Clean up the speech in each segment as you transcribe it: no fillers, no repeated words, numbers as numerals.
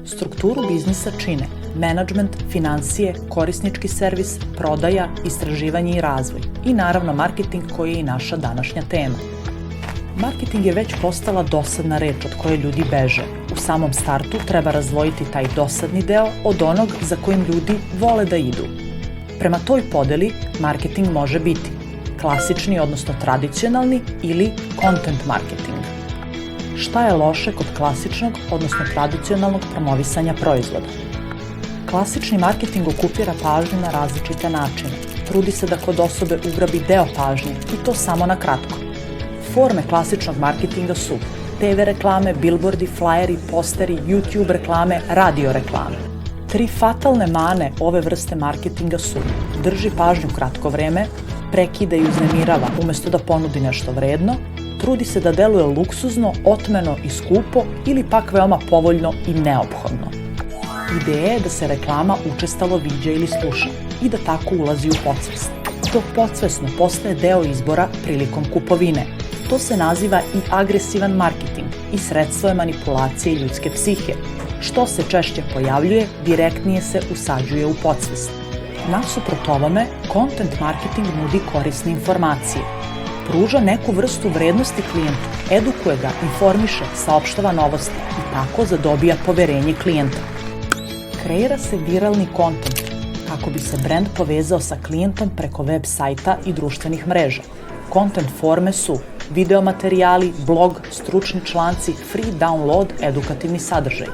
Strukturu biznisa čine menadžment, financije, korisnički servis, prodaja, istraživanje i razvoj i naravno marketing koji je i naša današnja tema. Marketing je već postala dosadna reč od koje ljudi beže. U samom startu treba razdvojiti taj dosadni deo od onog za kojim ljudi vole da idu. Prema toj podeli, marketing može biti klasični, odnosno tradicionalni ili content marketing. Šta je loše kod klasičnog, odnosno tradicionalnog promovisanja proizvoda? Klasični marketing okupira pažnju na različite načine. Trudi se da kod osobe ugrabi deo pažnje i to samo na kratko. Forme klasičnog marketinga su TV reklame, billboardi, flyeri, posteri, YouTube reklame, radio reklame. 3 fatalne mane ove vrste marketinga su: drži pažnju kratko vreme, prekida i uznemirava umesto da ponudi nešto vredno, trudi se da deluje luksuzno, otmeno i skupo ili pak veoma povoljno i neophodno. Ideja je da se reklama učestalo viđa ili sluša i da tako ulazi u podsvest. Dok podsvesno postaje deo izbora prilikom kupovine. To se naziva i agresivan marketing i sredstvo je manipulacije ljudske psihe. Što se češće pojavljuje, direktnije se usađuje u podsvest. Nasuprot ovome, content marketing nudi korisne informacije. Pruža neku vrstu vrednosti klijentu, edukuje ga, informiše, saopštava novosti i tako zadobija poverenje klijenta. Kreira se viralni content kako bi se brend povezao sa klijentom preko web sajta i društvenih mreža. Content forme su video materijali, blog, stručni članci, free download, edukativni sadržaj.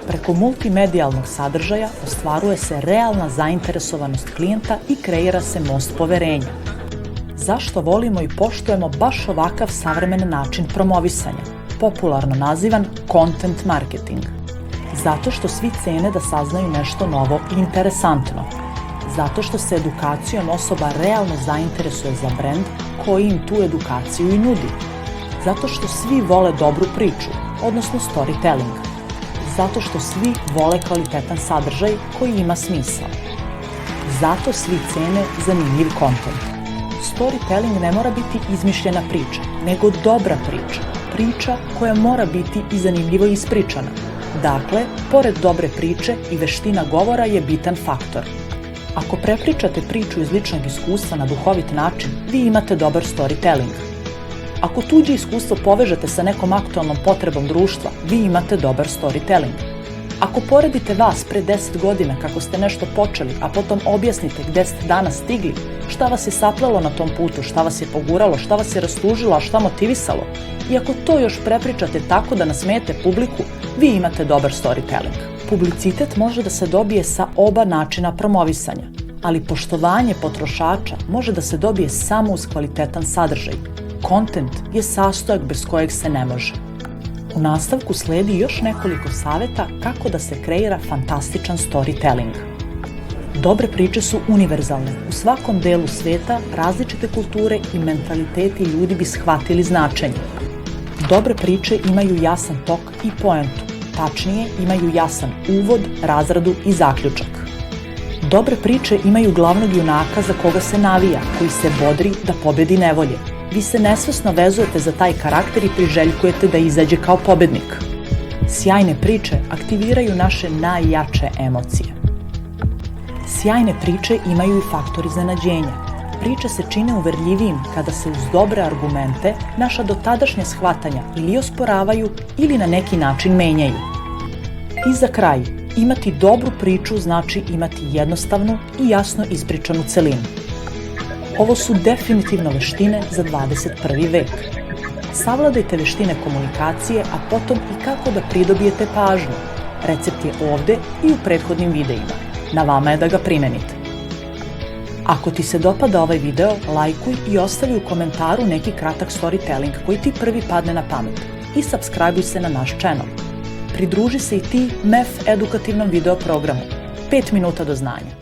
Preko multimedijalnog sadržaja ostvaruje se realna zainteresovanost klijenta i kreira se most poverenja. Zašto volimo i poštujemo baš ovakav savremen način promovisanja, popularno nazivan content marketing? Zato što svi cene da saznaju nešto novo i interesantno. Zato što se edukacijom osoba realno zainteresuje za brend koji im tu edukaciju i nudi. Zato što svi vole dobru priču, odnosno storytelling. Zato što svi vole kvalitetan sadržaj koji ima smisao. Zato svi cene zanimljiv content. Storytelling ne mora biti izmišljena priča, nego dobra priča. Priča koja mora biti i zanimljivo ispričana. Dakle, pored dobre priče i veština govora je bitan faktor. Ako prepričate priču iz ličnog iskustva na duhovit način, vi imate dobar storytelling. Ako tuđe iskustvo povežete sa nekom aktualnom potrebom društva, vi imate dobar storytelling. Ako poredite vas pre 10 godina kako ste nešto počeli, a potom objasnite gde ste danas stigli, šta vas je saplelo na tom putu, šta vas je poguralo, šta vas je rastužilo, a šta motivisalo, i ako to još prepričate tako da nasmejete publiku, vi imate dobar storytelling. Publicitet može da se dobije sa oba načina promovisanja, ali poštovanje potrošača može da se dobije samo uz kvalitetan sadržaj. Content je sastojak bez kojeg se ne može. U nastavku sledi još nekoliko saveta kako da se kreira fantastičan storytelling. Dobre priče su univerzalne. U svakom delu sveta različite kulture i mentaliteti ljudi bi shvatili značenje. Dobre priče imaju jasan tok i poentu. Tačnije, imaju jasan uvod, razradu i zaključak. Dobre priče imaju glavnog junaka za koga se navija, koji se bodri da pobedi nevolje. Vi se nesvesno vezujete za taj karakter i priželjkujete da izađe kao pobednik. Sjajne priče aktiviraju naše najjače emocije. Sjajne priče imaju i faktor iznenađenja. Priče se čine uverljivijim kada se uz dobre argumente naša dotadašnja shvatanja ili osporavaju ili na neki način menjaju. I za kraj, imati dobru priču znači imati jednostavnu i jasno ispričanu celinu. Ovo su definitivno veštine za 21. vek. Savladajte veštine komunikacije, a potom i kako da pridobijete pažnju. Recept je ovde i u prethodnim videima. Na vama je da ga primenite. Ako ti se dopada ovaj video, lajkuj i ostavi u komentaru neki kratak storytelling koji ti prvi padne na pamet i subscribe-uj se na naš channel. Pridruži se i ti MEF edukativnom video programu 5 minuta do znanja.